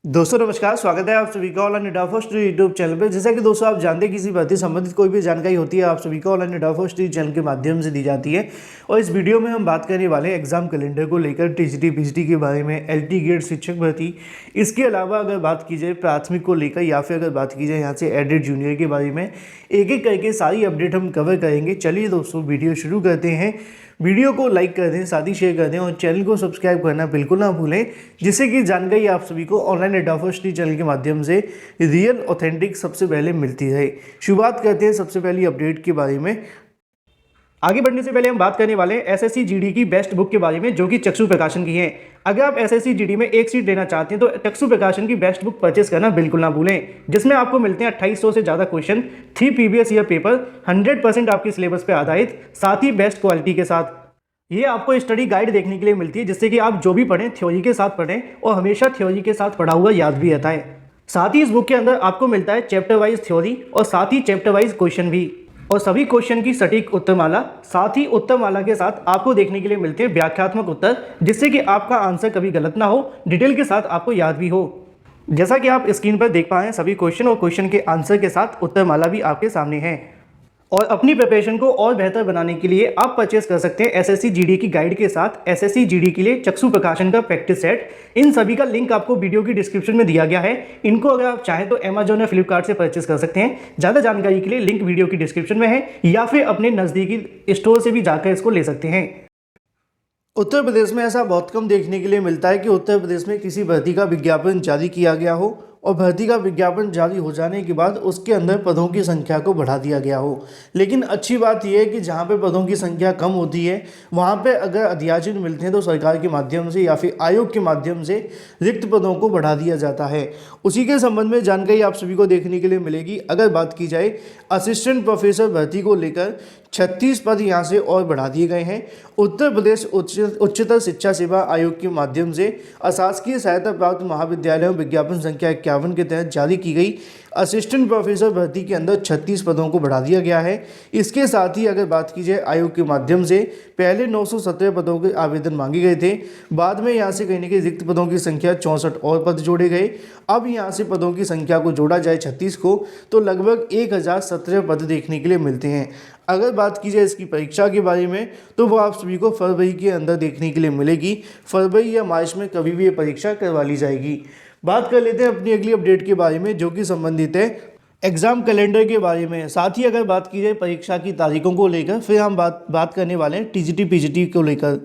दोस्तों नमस्कार, स्वागत है आप सभी का online data first YouTube channel पे। जैसा कि दोस्तों आप जानते हैं किसी भर्ती संबंधित कोई भी जानकारी होती है आप सभी को ऑनलाइन डेटा फर्स्ट चैनल के माध्यम से दी जाती है। और इस वीडियो में हम बात करने वाले हैं एग्जाम कैलेंडर को लेकर, टीजीटी पीजीटी के बारे में, एलटी ग्रेड शिक्षक भर्ती। इसके अलावा अगर बात की जाए प्राथमिक को लेकर या फिर अगर बात की जाए यहाँ से एडेड जूनियर के बारे में, एक एक करके सारी अपडेट हम कवर करेंगे। चलिए दोस्तों वीडियो शुरू करते हैं। वीडियो को लाइक कर दें, साथ ही शेयर कर दें और चैनल को सब्सक्राइब करना बिल्कुल ना भूलें, जिससे कि जानकारी आप सभी को ऑनलाइन डेटा फर्स्ट चैनल के माध्यम से रियल ऑथेंटिक सबसे पहले मिलती है। शुरुआत करते हैं सबसे पहली अपडेट के बारे में। आगे बढ़ने से पहले हम बात करने वाले हैं एसएससी जीडी की बेस्ट बुक के बारे में, जो कि चक्षु प्रकाशन की है। अगर आप एसएससी जीडी में एक सीट लेना चाहते हैं तो चक्षु प्रकाशन की बेस्ट बुक परचेस करना बिल्कुल ना भूलें, जिसमें आपको मिलते हैं 2800 से ज़्यादा क्वेश्चन, 3 प्रीवियस ईयर पेपर, 100% आपके सिलेबस पर आधारित, साथ ही बेस्ट क्वालिटी के साथ। ये आपको स्टडी गाइड देखने के लिए मिलती है, जिससे कि आप जो भी पढ़ें थ्योरी के साथ पढ़ें और हमेशा थ्योरी के साथ पढ़ा हुआ याद भी रहता है। साथ ही इस बुक के अंदर आपको मिलता है चैप्टर वाइज थ्योरी और साथ ही चैप्टर वाइज क्वेश्चन भी, और सभी क्वेश्चन की सटीक उत्तरमाला, साथ ही उत्तरमाला के साथ आपको देखने के लिए मिलते हैं व्याख्यात्मक उत्तर, जिससे कि आपका आंसर कभी गलत ना हो, डिटेल के साथ आपको याद भी हो। जैसा कि आप स्क्रीन पर देख पा रहे हैं, सभी क्वेश्चन और क्वेश्चन के आंसर के साथ उत्तरमाला भी आपके सामने है। और अपनी प्रिपरेशन को और बेहतर बनाने के लिए आप परचेस कर सकते हैं एसएससी जीडी की गाइड के साथ एसएससी जीडी के लिए चक्षु प्रकाशन का प्रैक्टिस सेट। इन सभी का लिंक आपको वीडियो की डिस्क्रिप्शन में दिया गया है। इनको अगर आप चाहें तो अमेजॉन या फ्लिपकार्ट से परचेस कर सकते हैं। ज़्यादा जानकारी के लिए लिंक वीडियो की डिस्क्रिप्शन में है, या फिर अपने नज़दीकी स्टोर से भी जाकर इसको ले सकते हैं। उत्तर प्रदेश में ऐसा बहुत कम देखने के लिए मिलता है कि उत्तर प्रदेश में किसी भर्ती का विज्ञापन जारी किया गया हो और भर्ती का विज्ञापन जारी हो जाने के बाद उसके अंदर पदों की संख्या को बढ़ा दिया गया हो। लेकिन अच्छी बात यह है कि जहाँ पे पदों की संख्या कम होती है वहाँ पे अगर अध्याचन मिलते हैं तो सरकार के माध्यम से या फिर आयोग के माध्यम से रिक्त पदों को बढ़ा दिया जाता है। उसी के संबंध में जानकारी आप सभी को देखने के लिए मिलेगी। अगर बात की जाए असिस्टेंट प्रोफेसर भर्ती को लेकर 36 पद यहाँ से और बढ़ा दिए गए हैं। उत्तर प्रदेश उच्चतर शिक्षा सेवा आयोग के माध्यम से अशासकीय सहायता प्राप्त महाविद्यालयों विज्ञापन संख्या 51 के तहत जारी की गई असिस्टेंट प्रोफेसर भर्ती के अंदर 36 पदों को बढ़ा दिया गया है। इसके साथ ही अगर बात की जाए आयोग के माध्यम से पहले 917 पदों के आवेदन मांगे गए थे, बाद में यहाँ से कहीं ना कहीं रिक्त पदों की संख्या 64 और पद जोड़े गए। अब यहाँ से पदों की संख्या को जोड़ा जाए 36 को तो लगभग 1017 पद देखने के लिए मिलते हैं। अगर बात की जाए इसकी परीक्षा के बारे में तो वो आप सभी को फरवरी के अंदर देखने के लिए मिलेगी। फरवरी या मार्च में कभी भी ये परीक्षा करवा ली जाएगी। बात कर लेते हैं अपनी अगली अपडेट के बारे में, जो कि संबंधित है एग्जाम कैलेंडर के बारे में। साथ ही अगर बात की जाए परीक्षा की तारीखों को लेकर, फिर हम बात करने वाले हैं टीजीटी पीजीटी को लेकर।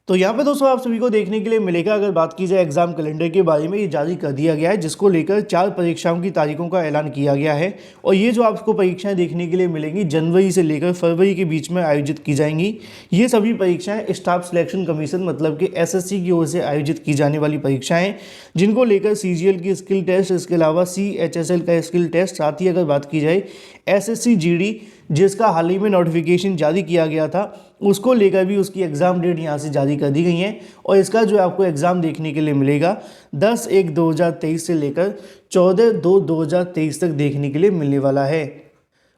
तो यहाँ पे दोस्तों आप सभी को देखने के लिए मिलेगा, अगर बात की जाए एग्जाम कैलेंडर के बारे में, ये जारी कर दिया गया है, जिसको लेकर 4 परीक्षाओं की तारीखों का ऐलान किया गया है। और ये जो आपको परीक्षाएं देखने के लिए मिलेंगी जनवरी से लेकर फरवरी के बीच में आयोजित की जाएंगी। ये सभी परीक्षाएं स्टाफ सिलेक्शन कमीशन मतलब कि एसएससी की ओर से आयोजित की जाने वाली परीक्षाएं, जिनको लेकर सीजीएल की स्किल टेस्ट, इसके अलावा सीएचएसएल का स्किल टेस्ट, साथ ही अगर बात की जाए एसएससी जीडी जिसका हाल ही में नोटिफिकेशन जारी किया गया था, उसको लेकर भी उसकी एग्ज़ाम डेट यहाँ से जारी कर दी गई है। और इसका जो आपको एग्ज़ाम देखने के लिए मिलेगा 10/1/2023 से लेकर 14/2/2023 तक देखने के लिए मिलने वाला है।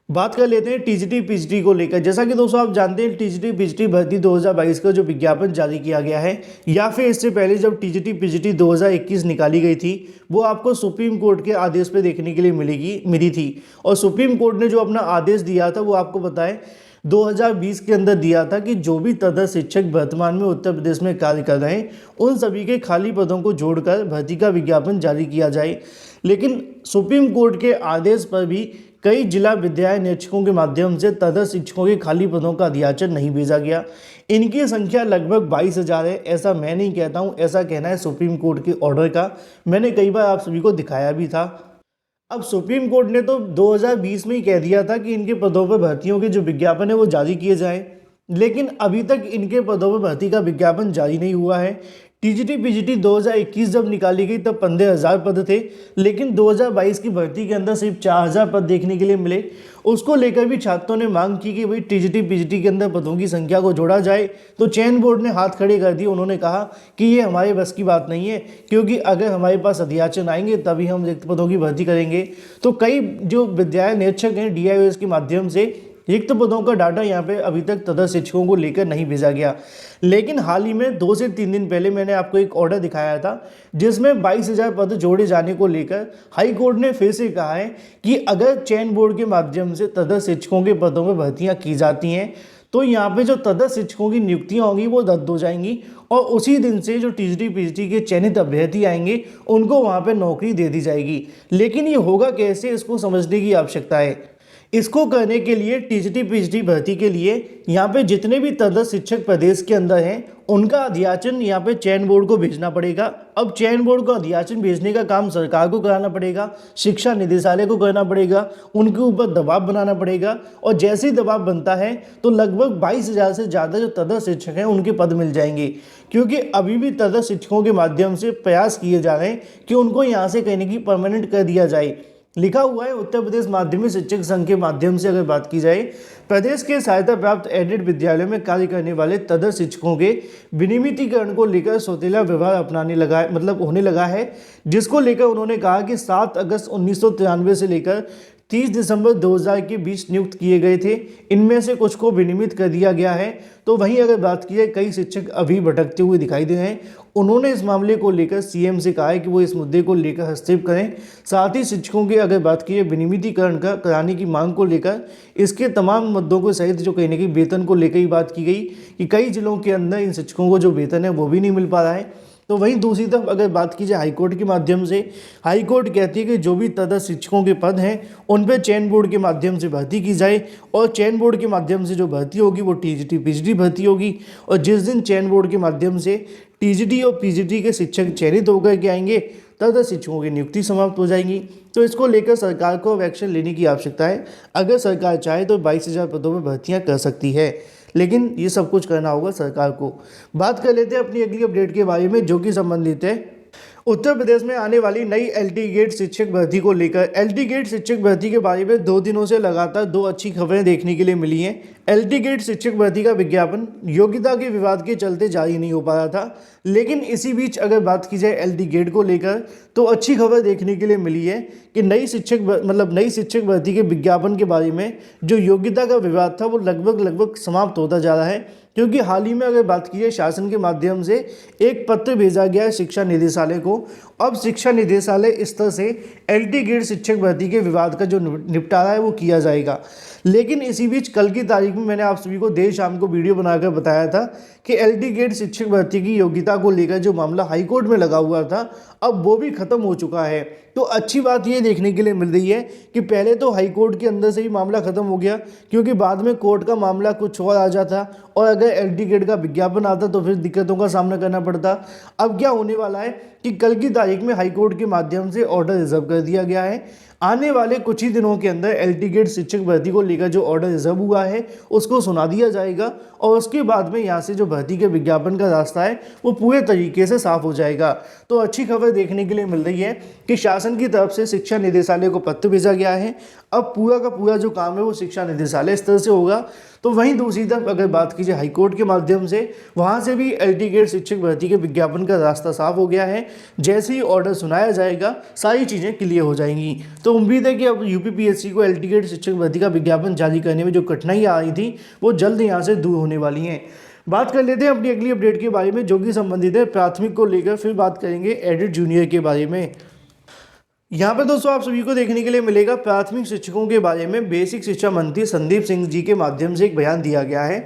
बात कर लेते हैं टीजीटी पीजीटी को लेकर। जैसा कि दोस्तों आप जानते हैं टीजीटी पीजीटी भर्ती 2022 का जो विज्ञापन जारी किया गया है, या फिर इससे पहले जब टीजीटी पीजीटी 2021 निकाली गई थी, वो आपको सुप्रीम कोर्ट के आदेश पे देखने के लिए मिली थी। और सुप्रीम कोर्ट ने जो अपना आदेश दिया था वो आपको पता है 2020 के अंदर दिया था कि जो भी तदर्थ शिक्षक वर्तमान में उत्तर प्रदेश में कार्य कर रहे हैं उन सभी के खाली पदों को जोड़कर भर्ती का विज्ञापन जारी किया जाए। लेकिन सुप्रीम कोर्ट के आदेश पर भी कई जिला विद्यालय निरीक्षकों के माध्यम से तदर्थ शिक्षकों के खाली पदों का अध्याचन नहीं भेजा गया। इनकी संख्या लगभग 22,000 है। ऐसा मैं नहीं कहता हूँ, ऐसा कहना है सुप्रीम कोर्ट के ऑर्डर का। मैंने कई बार आप सभी को दिखाया भी था। अब सुप्रीम कोर्ट ने तो 2020 में ही कह दिया था कि इनके पदों पर भर्तियों के जो विज्ञापन है वो जारी किए जाएं, लेकिन अभी तक इनके पदों पर भर्ती का विज्ञापन जारी नहीं हुआ है। टीजीटी पीजीटी 2021 जब निकाली गई तब 15,000 पद थे, लेकिन 2022 की भर्ती के अंदर सिर्फ 4,000 पद देखने के लिए मिले। उसको लेकर भी छात्रों ने मांग की कि भाई टीजीटी पीजीटी के अंदर पदों की संख्या को जोड़ा जाए, तो चयन बोर्ड ने हाथ खड़े कर दिए। उन्होंने कहा कि ये हमारे बस की बात नहीं है, क्योंकि अगर हमारे पास अध्याचन आएंगे तभी हम रिक्त पदों की भर्ती करेंगे। तो कई जो विद्यालय निरीक्षक हैं डीआईओएस के माध्यम से रिक्त पदों का डाटा यहाँ पे अभी तक तदर्थ शिक्षकों को लेकर नहीं भेजा गया। लेकिन हाल ही में 2 से 3 दिन पहले मैंने आपको एक ऑर्डर दिखाया था जिसमें 22,000 पद जोड़े जाने को लेकर हाई कोर्ट ने फिर से कहा है कि अगर चयन बोर्ड के माध्यम से तदर्थ शिक्षकों के पदों पर भर्तियाँ की जाती हैं तो यहाँ पे जो तदर्थ शिक्षकों की नियुक्तियाँ होंगी वो रद्द हो जाएंगी और उसी दिन से जो टीजीटी पीजीटी के चयनित अभ्यर्थी आएंगे उनको वहाँ पे नौकरी दे दी जाएगी। लेकिन ये होगा कैसे, इसको समझने की आवश्यकता है। इसको करने के लिए टीजीटी पीजीटी भर्ती के लिए यहाँ पे जितने भी तदर्थ शिक्षक प्रदेश के अंदर हैं उनका अध्याचन यहाँ पे चयन बोर्ड को भेजना पड़ेगा। अब चयन बोर्ड को अध्याचन भेजने का काम सरकार को कराना पड़ेगा, शिक्षा निदेशालय को करना पड़ेगा, उनके ऊपर दबाव बनाना पड़ेगा और जैसे ही दबाव बनता है तो लगभग 22,000 से ज़्यादा जो तदर्थ शिक्षक हैं उनके पद मिल जाएंगे। क्योंकि अभी भी तदर्थ शिक्षकों के माध्यम से प्रयास किए जा रहे हैं कि उनको यहाँ से कहीं की परमानेंट कर दिया जाए। लिखा हुआ है उत्तर प्रदेश माध्यमिक शिक्षक संघ के माध्यम से अगर बात की जाए, प्रदेश के सहायता प्राप्त एडेड विद्यालयों में कार्य करने वाले तदर्थ शिक्षकों के विनियमितीकरण को लेकर सौतेला व्यवहार अपनाने लगा है, मतलब होने लगा है, जिसको लेकर उन्होंने कहा कि 7 अगस्त 1993 से लेकर 30 दिसंबर 2000 के बीच नियुक्त किए गए थे, इनमें से कुछ को विनियमित कर दिया गया है। तो वहीं अगर बात की जाए, कई शिक्षक अभी भटकते हुए दिखाई दे रहे हैं। उन्होंने इस मामले को लेकर सीएम से कहा है कि वो इस मुद्दे को लेकर हस्तक्षेप करें। साथ ही शिक्षकों की अगर बात की जाए विनियमितीकरण का कराने की मांग को लेकर, इसके तमाम मुद्दों को सहित जो कहीं ना कहीं वेतन को लेकर ही बात की गई कि कई जिलों के अंदर इन शिक्षकों को जो वेतन है वो भी नहीं मिल पा रहा है। तो वहीं दूसरी तरफ अगर बात की जाए हाईकोर्ट के माध्यम से, हाईकोर्ट कहती है कि जो भी तदर्थ शिक्षकों के पद हैं उन पर चयन बोर्ड के माध्यम से भर्ती की जाए और चयन बोर्ड के माध्यम से जो भर्ती होगी वो टीजीटी पीजीटी भर्ती होगी। और जिस दिन चयन बोर्ड के माध्यम से टीजीटी और पीजीटी के शिक्षक चयनित होकर के आएंगे तदर्थ शिक्षकों की नियुक्ति समाप्त हो जाएंगी। तो इसको लेकर सरकार को एक्शन लेने की आवश्यकता है। अगर सरकार चाहे तो 22,000 पदों में भर्तियाँ कर सकती है, लेकिन ये सब कुछ करना होगा सरकार को। बात कर लेते हैं अपनी अगली अपडेट के बारे में जो कि संबंधित है उत्तर प्रदेश में आने वाली नई एलटी गेट शिक्षक भर्ती को लेकर। एलटी गेट शिक्षक भर्ती के बारे में 2 दिनों से लगातार 2 अच्छी खबरें देखने के लिए मिली हैं। एलटी गेट शिक्षक भर्ती का विज्ञापन योग्यता के विवाद के चलते जारी नहीं हो पा रहा था, लेकिन इसी बीच अगर बात की जाए एलटी गेट को लेकर तो अच्छी खबर देखने के लिए मिली है कि नई शिक्षक भर्ती के विज्ञापन के बारे में जो योग्यता का विवाद था वो लगभग समाप्त होता जा रहा है। क्योंकि हाल ही में अगर बात की जाए शासन के माध्यम से एक पत्र भेजा गया है शिक्षा निदेशालय को। अब शिक्षा निदेशालय स्तर से एलटी गेट शिक्षक भर्ती के विवाद का जो निपटारा है वो किया जाएगा। लेकिन इसी बीच कल की तारीख में मैंने आप सभी को देर शाम को वीडियो बनाकर बताया था कि एलटी गेट शिक्षक भर्ती की योग्यता को लेकर जो मामला हाईकोर्ट में लगा हुआ था अब वो भी खत्म हो चुका है। तो अच्छी बात ये देखने के लिए मिल रही है कि पहले तो हाईकोर्ट के अंदर से ही मामला खत्म हो गया, क्योंकि बाद में कोर्ट का मामला कुछ और आ जाता और अगर एलटी गेट का विज्ञापन आता तो फिर दिक्कतों का सामना करना पड़ता। अब क्या होने वाला है कि कल की तारीख में हाईकोर्ट के माध्यम से ऑर्डर रिजर्व कर दिया गया है। आने वाले कुछ ही दिनों के अंदर एलटी गेट शिक्षक भर्ती को लेकर जो ऑर्डर रिजर्व हुआ है उसको सुना दिया जाएगा और उसके बाद में यहाँ से जो भर्ती के विज्ञापन का रास्ता है वो पूरे तरीके से साफ हो जाएगा। तो अच्छी खबर देखने के लिए मिल रही है कि शासन की तरफ से शिक्षा निदेशालय को पत्र भेजा गया है। अब पूरा का पूरा जो काम है वो शिक्षा निदेशालय स्तर से होगा। तो वहीं दूसरी तरफ अगर बात की जाए हाईकोर्ट के माध्यम से, वहाँ से भी एलटी गेट शिक्षक भर्ती के विज्ञापन का रास्ता साफ हो गया है। जैसे ही ऑर्डर सुनाया जाएगा सारी चीज़ें क्लियर हो जाएंगी। तो उम्मीद है कि अब यूपीपीएससी को एलटी गेट शिक्षक भर्ती का विज्ञापन जारी करने में जो कठिनाइयाँ आ रही थी वो जल्द यहाँ से दूर होने वाली हैं। बात कर लेते हैं अपनी अगली अपडेट के बारे में जो कि संबंधित है प्राथमिक को लेकर, फिर बात करेंगे एडेड जूनियर के बारे में। यहाँ पर दोस्तों आप सभी को देखने के लिए मिलेगा प्राथमिक शिक्षकों के बारे में बेसिक शिक्षा मंत्री संदीप सिंह जी के माध्यम से एक बयान दिया गया है।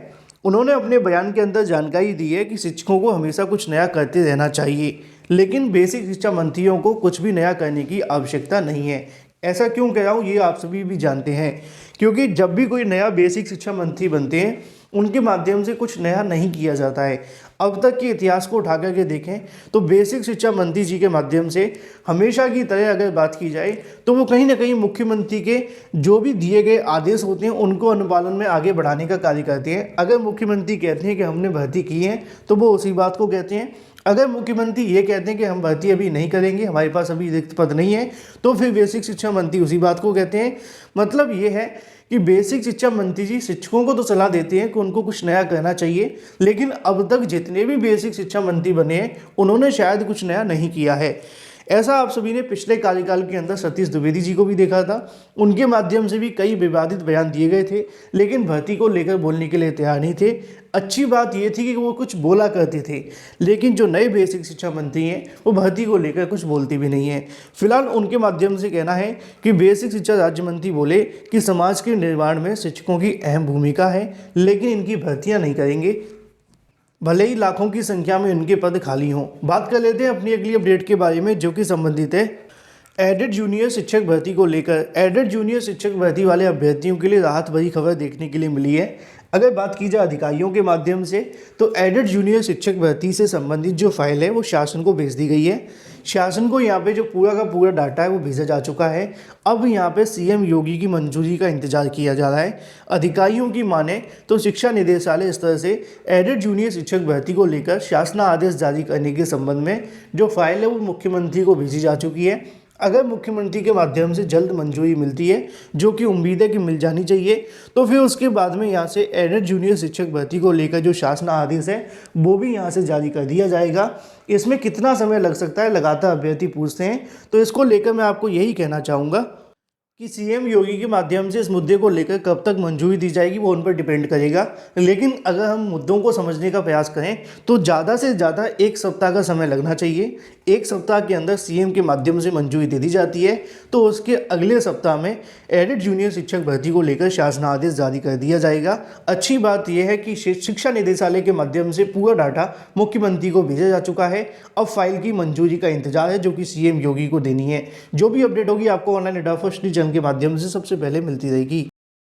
उन्होंने अपने बयान के अंदर जानकारी दी है कि शिक्षकों को हमेशा कुछ नया करते रहना चाहिए, लेकिन बेसिक शिक्षा मंत्रियों को कुछ भी नया करने की आवश्यकता नहीं है। ऐसा क्यों कह रहा हूँ ये आप सभी भी जानते हैं, क्योंकि जब भी कोई नया बेसिक शिक्षा मंत्री बनते हैं उनके माध्यम से कुछ नया नहीं किया जाता है। अब तक के इतिहास को उठा करके देखें तो बेसिक शिक्षा मंत्री जी के माध्यम से हमेशा की तरह अगर बात की जाए तो वो कहीं ना कहीं मुख्यमंत्री के जो भी दिए गए आदेश होते हैं उनको अनुपालन में आगे बढ़ाने का कार्य करते हैं। अगर मुख्यमंत्री कहते हैं कि हमने भर्ती की है तो वो उसी बात को कहते हैं। अगर मुख्यमंत्री ये कहते हैं कि हम भर्ती अभी नहीं करेंगे, हमारे पास अभी रिक्त पद नहीं है, तो फिर बेसिक शिक्षा मंत्री उसी बात को कहते हैं। मतलब ये है कि बेसिक शिक्षा मंत्री जी शिक्षकों को तो सलाह देते हैं कि उनको कुछ नया करना चाहिए, लेकिन अब तक जितने भी बेसिक शिक्षा मंत्री बने हैं उन्होंने शायद कुछ नया नहीं किया है। ऐसा आप सभी ने पिछले कार्यकाल के अंदर सतीश द्विवेदी जी को भी देखा था। उनके माध्यम से भी कई विवादित बयान दिए गए थे, लेकिन भर्ती को लेकर बोलने के लिए तैयार नहीं थे। अच्छी बात ये थी कि वो कुछ बोला करते थे, लेकिन जो नए बेसिक शिक्षा मंत्री हैं वो भर्ती को लेकर कुछ बोलते भी नहीं हैं। फिलहाल उनके माध्यम से कहना है कि बेसिक शिक्षा राज्य मंत्री बोले कि समाज के निर्माण में शिक्षकों की अहम भूमिका है, लेकिन इनकी भर्तियां नहीं करेंगे, भले ही लाखों की संख्या में उनके पद खाली हों। बात कर लेते हैं अपनी अगली अपडेट के बारे में, जो कि संबंधित है एडेड जूनियर शिक्षक भर्ती को लेकर। एडेड जूनियर शिक्षक भर्ती वाले अभ्यर्थियों के लिए राहत भरी खबर देखने के लिए मिली है। अगर बात की जाए अधिकारियों के माध्यम से, तो एडेड जूनियर शिक्षक भर्ती से संबंधित जो फाइल है वो शासन को भेज दी गई है। शासन को यहाँ पे जो पूरा का पूरा डाटा है वो भेजा जा चुका है। अब यहाँ पे सीएम योगी की मंजूरी का इंतजार किया जा रहा है। अधिकारियों की माने तो शिक्षा निदेशालय इस तरह से एडेड जूनियर शिक्षक भर्ती को लेकर शासना आदेश जारी करने के संबंध में जो फाइल है वो मुख्यमंत्री को भेजी जा चुकी है। अगर मुख्यमंत्री के माध्यम से जल्द मंजूरी मिलती है, जो कि उम्मीद है कि मिल जानी चाहिए, तो फिर उसके बाद में यहाँ से एडेड जूनियर शिक्षक भर्ती को लेकर जो शासन आदेश है वो भी यहाँ से जारी कर दिया जाएगा। इसमें कितना समय लग सकता है, लगातार अभ्यर्थी पूछते हैं, तो इसको लेकर मैं आपको यही कहना चाहूँगा कि सीएम योगी के माध्यम से इस मुद्दे को लेकर कब तक मंजूरी दी जाएगी वो उन पर डिपेंड करेगा। लेकिन अगर हम मुद्दों को समझने का प्रयास करें तो ज़्यादा से ज़्यादा 1 सप्ताह का समय लगना चाहिए। 1 सप्ताह के अंदर सीएम के माध्यम से मंजूरी दे दी जाती है, तो उसके अगले सप्ताह में एडेड जूनियर शिक्षक भर्ती को लेकर शासनादेश जारी कर दिया जाएगा। अच्छी बात यह है कि शिक्षा निदेशालय के माध्यम से पूरा डाटा मुख्यमंत्री को भेजा जा चुका है। अब फाइल की मंजूरी का इंतजार है, जो कि सीएम योगी को देनी है। जो भी अपडेट होगी आपको ऑनलाइन इंडिया फर्स्ट के माध्यम से सबसे पहले मिलती रहेगी।